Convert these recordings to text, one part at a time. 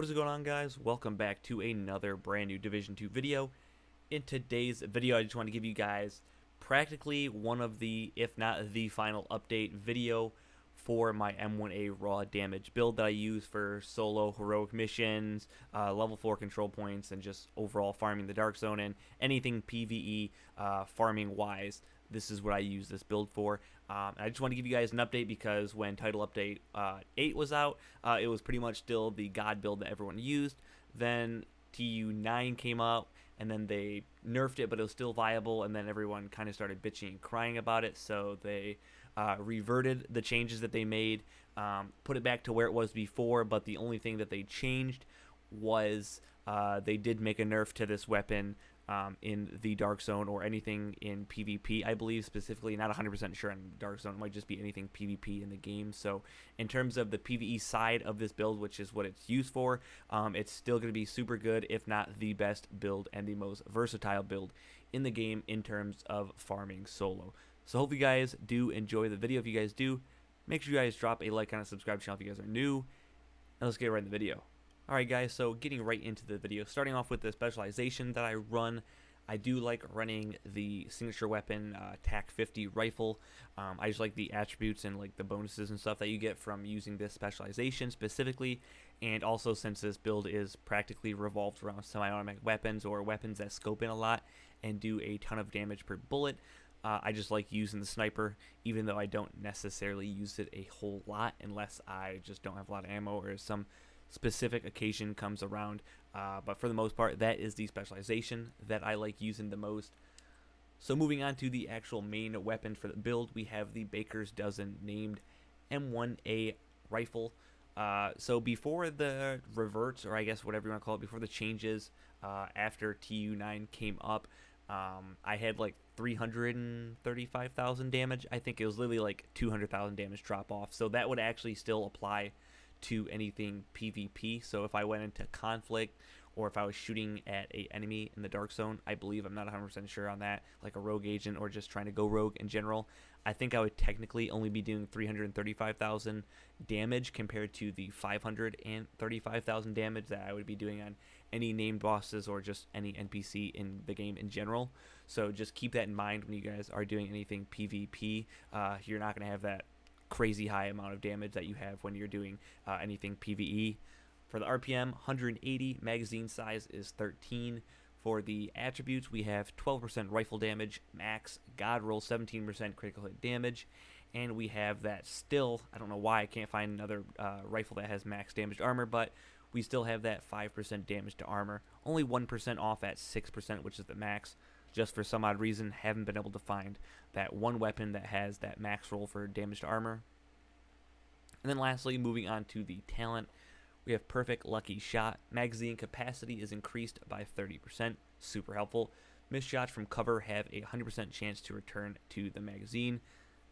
What is going on, guys? Welcome back to another brand new Division 2 video. In today's video, I just want to give you guys practically one of the, if not the final update video for my M1A raw damage build that I use for solo heroic missions, level 4 control points, and just overall farming the Dark Zone and anything PvE farming wise. This is what I use this build for. I just want to give you guys an update because when Title Update 8 was out, it was pretty much still the God build that everyone used. Then TU9 came out, and then they nerfed it, but it was still viable, and then everyone kind of started bitching and crying about it, so they reverted the changes that they made, put it back to where it was before, but the only thing that they changed was they did make a nerf to this weapon in the Dark Zone or anything in PvP, I believe, specifically. Not 100% sure on the Dark Zone. It might just be anything PvP in the game. So in terms of the PvE side of this build, which is what it's used for, it's still going to be super good, if not the best build and the most versatile build in the game in terms of farming solo. So hope you guys do enjoy the video. If you guys do, make sure you guys drop a like on a subscribe channel if you guys are new. And let's get right in the video. Alright guys, so getting right into the video, starting off with the specialization that I run. I do like running the signature weapon, TAC 50 rifle. I just like the attributes and like the bonuses and stuff that you get from using this specialization specifically, and also since this build is practically revolved around semi-automatic weapons or weapons that scope in a lot and do a ton of damage per bullet. I just like using the sniper, even though I don't necessarily use it a whole lot unless I just don't have a lot of ammo or some specific occasion comes around, but for the most part that is the specialization that I like using the most. So moving on to the actual main weapon for the build, we have the Baker's Dozen named M1A rifle. So before the reverts, or I guess whatever you want to call it, before the changes after TU9 came up, I had like 335,000 damage. I think it was literally like 200,000 damage drop off, so that would actually still apply to anything PvP. So if I went into conflict or if I was shooting at a enemy in the Dark Zone, I believe, I'm not 100% sure on that, like a rogue agent or just trying to go rogue in general, I think I would technically only be doing 335,000 damage compared to the 535,000 damage that I would be doing on any named bosses or just any NPC in the game in general. So just keep that in mind when you guys are doing anything PvP. You're not going to have that crazy high amount of damage that you have when you're doing anything PvE. For the RPM, 180, magazine size is 13. For the attributes, we have 12% rifle damage, max, God roll, 17% critical hit damage, and we have that still, I don't know why I can't find another rifle that has max damage to armor, but we still have that 5% damage to armor, only 1% off at 6%, which is the max. Just for some odd reason, haven't been able to find that one weapon that has that max roll for damage to armor. And then lastly, moving on to the talent, we have Perfect Lucky Shot. Magazine capacity is increased by 30%, super helpful. Missed shots from cover have a 100% chance to return to the magazine.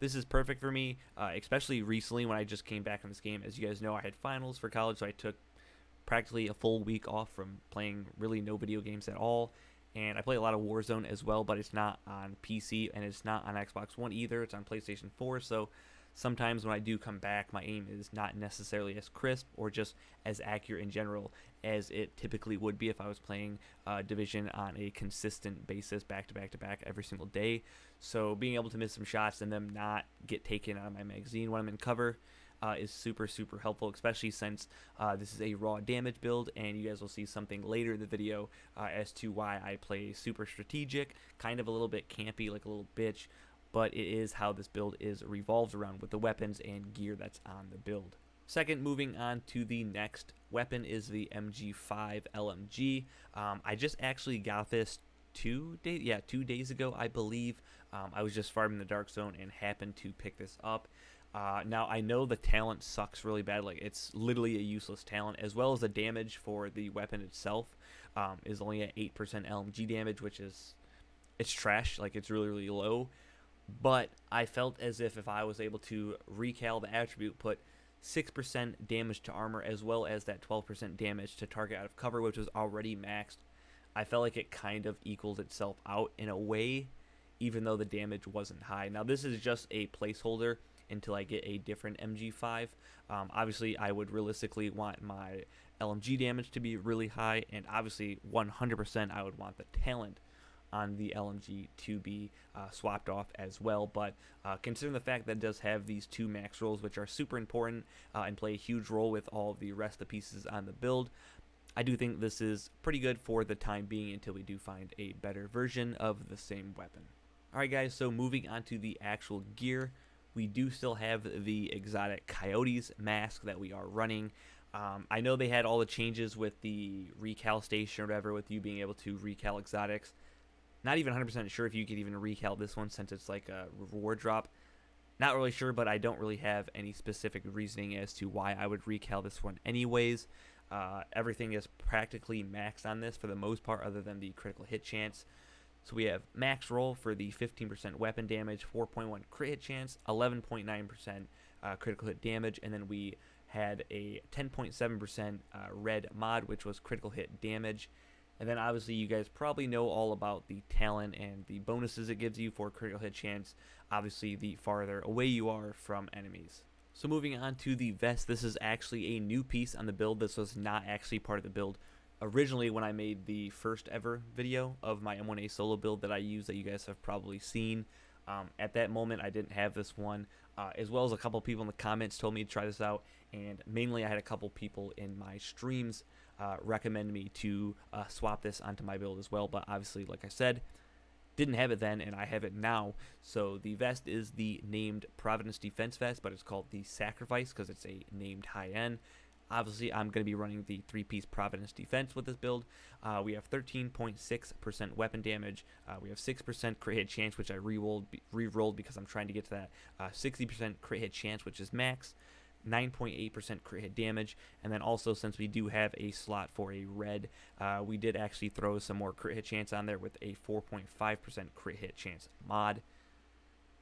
This is perfect for me, especially recently when I just came back in this game. As you guys know, I had finals for college, so I took practically a full week off from playing really no video games at all. And I play a lot of Warzone as well, but it's not on PC and it's not on Xbox One either. It's on PlayStation 4, so sometimes when I do come back, my aim is not necessarily as crisp or just as accurate in general as it typically would be if I was playing Division on a consistent basis, back to back to back every single day. So being able to miss some shots and them not get taken out of my magazine when I'm in cover is super helpful, especially since this is a raw damage build, and you guys will see something later in the video as to why I play super strategic, kind of a little bit campy, like a little bitch, but it is how this build is revolved around with the weapons and gear that's on the build. Second, moving on to the next weapon is the MG5 LMG. I just actually got this 2 days ago, I believe. I was just farming the Dark Zone and happened to pick this up. Now I know the talent sucks really bad, like it's literally a useless talent, as well as the damage for the weapon itself is only at 8% LMG damage, which is, it's trash, like it's really low. But I felt as if I was able to recal the attribute, put 6% damage to armor as well as that 12% damage to target out of cover, which was already maxed, I felt like it kind of equaled itself out in a way, even though the damage wasn't high. Now this is just a placeholder until I get a different MG5. Obviously, I would realistically want my LMG damage to be really high, and obviously 100% I would want the talent on the LMG to be swapped off as well. But considering the fact that it does have these 2 max rolls, which are super important and play a huge role with all of the rest of the pieces on the build, I do think this is pretty good for the time being until we do find a better version of the same weapon. Alright guys, so moving on to the actual gear, we do still have the exotic Coyotes mask that we are running. I know they had all the changes with the recal station or whatever, with you being able to recal exotics. Not even 100% sure if you could even recal this one since it's like a reward drop. Not really sure, but I don't really have any specific reasoning as to why I would recal this one anyways. Everything is practically maxed on this for the most part, other than the critical hit chance. So we have max roll for the 15% weapon damage, 4.1 crit hit chance, 11.9% critical hit damage, and then we had a 10.7% red mod, which was critical hit damage. And then obviously you guys probably know all about the talent and the bonuses it gives you for critical hit chance, obviously the farther away you are from enemies. So moving on to the vest, this is actually a new piece on the build. This was not actually part of the build originally when I made the first ever video of my M1A solo build that I use, that you guys have probably seen. At that moment I didn't have this one, as well as a couple people in the comments told me to try this out, and mainly I had a couple people in my streams recommend me to swap this onto my build as well. But obviously, like I said, didn't have it then and I have it now. So the vest is the named Providence Defense vest, but it's called the Sacrifice because it's a named high end. Obviously, I'm going to be running the 3-piece Providence Defense with this build. We have 13.6% weapon damage. We have 6% crit hit chance, which I re-rolled because I'm trying to get to that 60% crit hit chance, which is max. 9.8% crit hit damage, and then also, since we do have a slot for a red, we did actually throw some more crit hit chance on there with a 4.5% crit hit chance mod.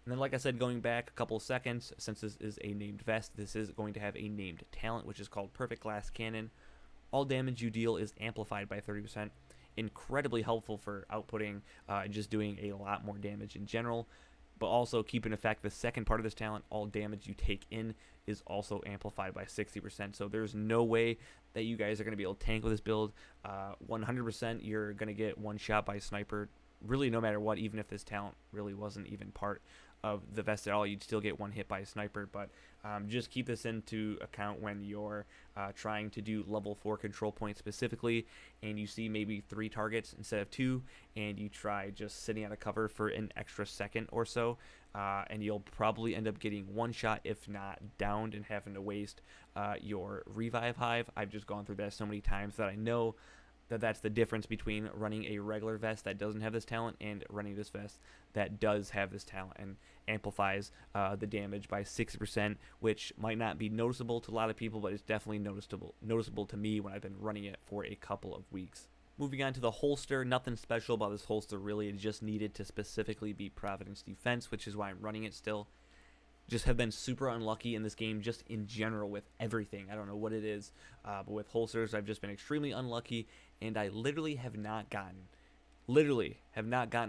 And then, like I said, going back a couple of seconds, since this is a named vest, this is going to have a named talent, which is called Perfect Glass Cannon. All damage you deal is amplified by 30%. Incredibly helpful for outputting and just doing a lot more damage in general. But also keep in effect the second part of this talent, all damage you take in is also amplified by 60%. So there's no way that you guys are going to be able to tank with this build. 100% you're going to get one shot by a sniper, really no matter what, even if this talent really wasn't even part of the vest at all, you'd still get one hit by a sniper. But just keep this into account when you're trying to do level 4 control points specifically, and you see maybe 3 targets instead of 2, and you try just sitting out of cover for an extra second or so, and you'll probably end up getting one shot, if not downed, and having to waste your revive hive. I've just gone through that so many times that I know that that's the difference between running a regular vest that doesn't have this talent and running this vest that does have this talent and amplifies the damage by 60%, which might not be noticeable to a lot of people, but it's definitely noticeable to me when I've been running it for a couple of weeks. Moving on to the holster, nothing special about this holster really. It just needed to specifically be Providence Defense, which is why I'm running it still. Just have been super unlucky in this game just in general with everything. I don't know what it is, but with holsters I've just been extremely unlucky, and I literally have not gotten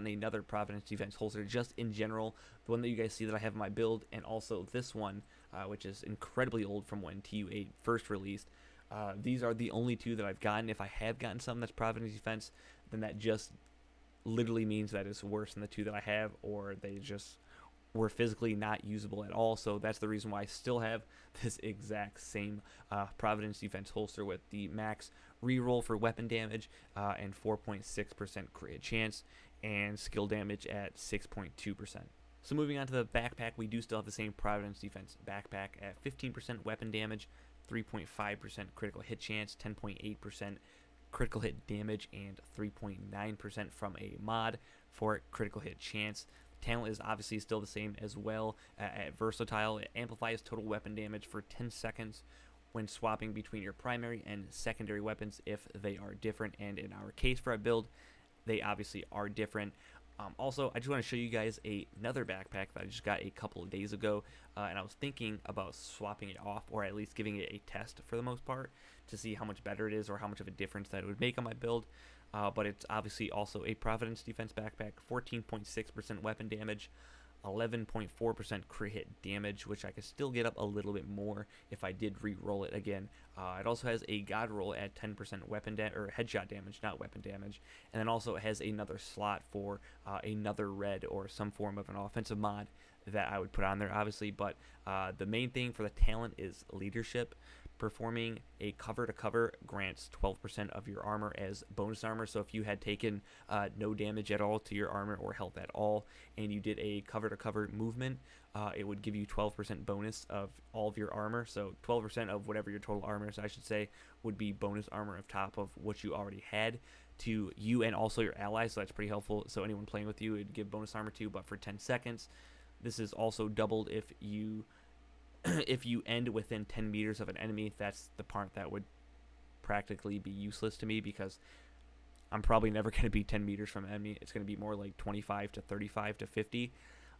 another Providence Defense holster just in general. The one that you guys see that I have in my build, and also this one, which is incredibly old from when TU9 first released. These are the only 2 that I've gotten. If I have gotten some that's Providence Defense, then that just literally means that it's worse than the 2 that I have, or they just were physically not usable at all. So that's the reason why I still have this exact same Providence Defense holster with the max reroll for weapon damage and 4.6% crit chance, and skill damage at 6.2%. So moving on to the backpack, we do still have the same Providence Defense backpack at 15% weapon damage, 3.5% critical hit chance, 10.8% critical hit damage, and 3.9% from a mod for critical hit chance. Talent is obviously still the same as well at Versatile. It amplifies total weapon damage for 10 seconds when swapping between your primary and secondary weapons if they are different, and in our case for our build, they obviously are different. Also, I just want to show you guys another backpack that I just got a couple of days ago, and I was thinking about swapping it off, or at least giving it a test for the most part, to see how much better it is or how much of a difference that it would make on my build. But it's obviously also a Providence Defense backpack, 14.6% weapon damage, 11.4% crit hit damage, which I could still get up a little bit more if I did re-roll it again. It also has a god roll at 10% weapon or headshot damage, not weapon damage, and then also it has another slot for another red or some form of an offensive mod that I would put on there, obviously. But the main thing for the talent is leadership. Performing a cover to cover grants 12% of your armor as bonus armor. So if you had taken no damage at all to your armor or health at all, and you did a cover to cover movement, it would give you 12% bonus of all of your armor. So 12% of whatever your total armor is, I should say, would be bonus armor on top of what you already had to you and also your allies. So that's pretty helpful. So anyone playing with you, it'd give bonus armor to, but for 10 seconds. This is also doubled if you if you end within 10 meters of an enemy. That's the part that would practically be useless to me, because I'm probably never going to be 10 meters from an enemy. It's going to be more like 25 to 35 to 50.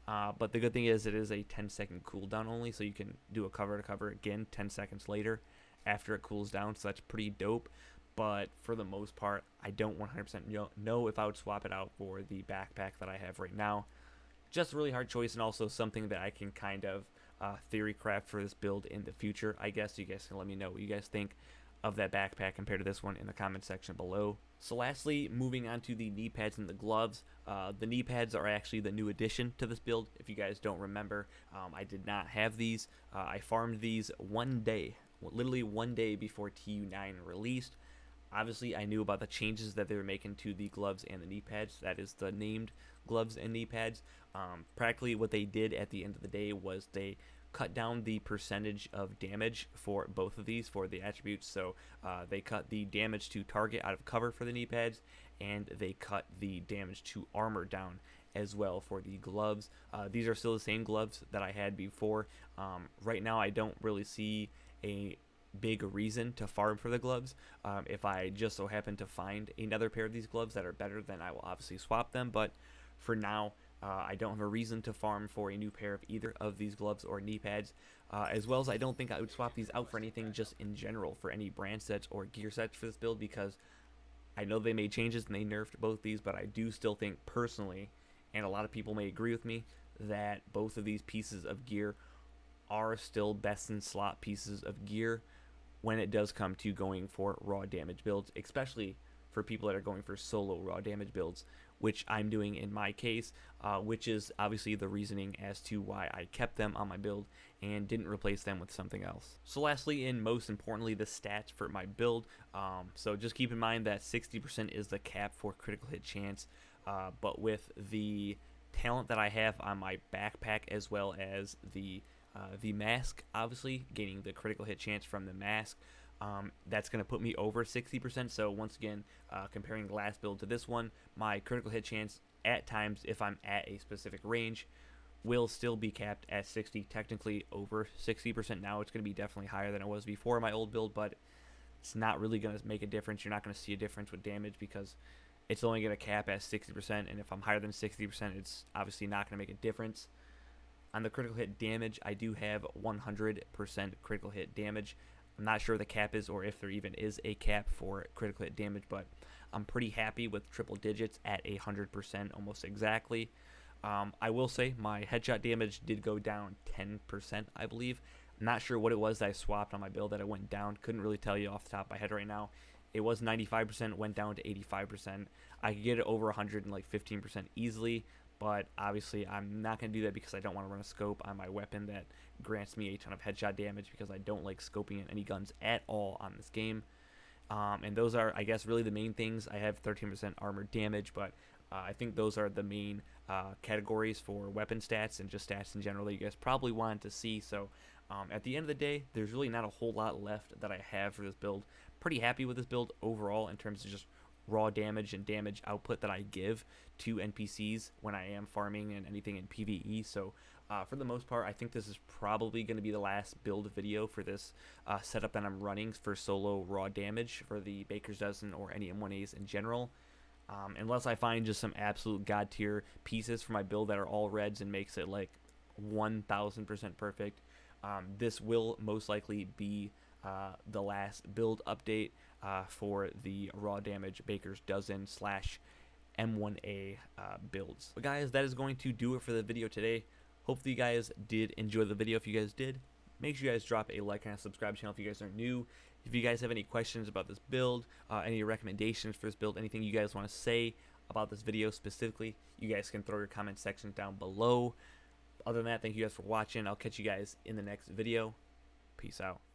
But the good thing is it is a 10-second cooldown only, so you can do a cover to cover again 10 seconds later after it cools down, so that's pretty dope. But for the most part, I don't 100% know if I would swap it out for the backpack that I have right now. Just a really hard choice, and also something that I can kind of theory craft for this build in the future. I guess you guys can let me know what you guys think of that backpack compared to this one in the comment section below. So lastly, moving on to the knee pads and the gloves. The knee pads are actually the new addition to this build. If you guys don't remember, I did not have these. I farmed these one day, literally one day before TU9 released. Obviously, I knew about the changes that they were making to the gloves and the knee pads. That is the named gloves and knee pads. Practically what they did at the end of the day was they cut down the percentage of damage for both of these for the attributes. So they cut the damage to target out of cover for the knee pads, and they cut the damage to armor down as well for the gloves. These are still the same gloves that I had before. Right now I don't really see a big reason to farm for the gloves. If I just so happen to find another pair of these gloves that are better, then I will obviously swap them. But for now, I don't have a reason to farm for a new pair of either of these gloves or knee pads, as well as I don't think I would swap these out for anything just in general for any brand sets or gear sets for this build, because I know they made changes and they nerfed both these, but I do still think personally, and a lot of people may agree with me, that both of these pieces of gear are still best in slot pieces of gear when it does come to going for raw damage builds, especially for people that are going for solo raw damage builds, which I'm doing in my case, which is obviously the reasoning as to why I kept them on my build and didn't replace them with something else. So lastly, and most importantly, the stats for my build. So just keep in mind that 60% is the cap for critical hit chance, but with the talent that I have on my backpack, as well as the mask, obviously gaining the critical hit chance from the mask, that's going to put me over 60%. So once again, comparing the last build to this one, my critical hit chance at times, if I'm at a specific range, will still be capped at 60, technically over 60%. Now it's going to be definitely higher than it was before my old build, but it's not really going to make a difference. You're not going to see a difference with damage because it's only going to cap at 60%, and if I'm higher than 60%, it's obviously not going to make a difference. On the critical hit damage, I do have 100% critical hit damage. I'm not sure the cap is, or if there even is a cap for critical hit damage, but I'm pretty happy with triple digits at 100% almost exactly. I will say my headshot damage did go down 10%, I believe. I'm not sure what it was that I swapped on my build that it went down. Couldn't really tell you off the top of my head right now. It was 95%, went down to 85%. I could get it over 100 and like 15% easily, but obviously I'm not going to do that because I don't want to run a scope on my weapon that grants me a ton of headshot damage, because I don't like scoping in any guns at all on this game. And those are, I guess, really the main things. I have 13% armor damage, but I think those are the main categories for weapon stats and just stats in general that you guys probably wanted to see. So at the end of the day, there's really not a whole lot left that I have for this build. Pretty happy with this build overall in terms of just raw damage and damage output that I give to NPCs when I am farming and anything in PvE. So for the most part, I think this is probably going to be the last build video for this setup that I'm running for solo raw damage for the Baker's Dozen or any M1As in general. Unless I find just some absolute god tier pieces for my build that are all reds and makes it like 1000% perfect, this will most likely be the last build update for the raw damage Baker's Dozen slash M1A builds. But guys, that is going to do it for the video today. Hopefully you guys did enjoy the video. If you guys did, make sure you guys drop a like and a subscribe channel if you guys are new. If you guys have any questions about this build, any recommendations for this build, anything you guys want to say about this video specifically, you guys can throw your comment sections down below. Other than that, thank you guys for watching. I'll catch you guys in the next video. Peace out.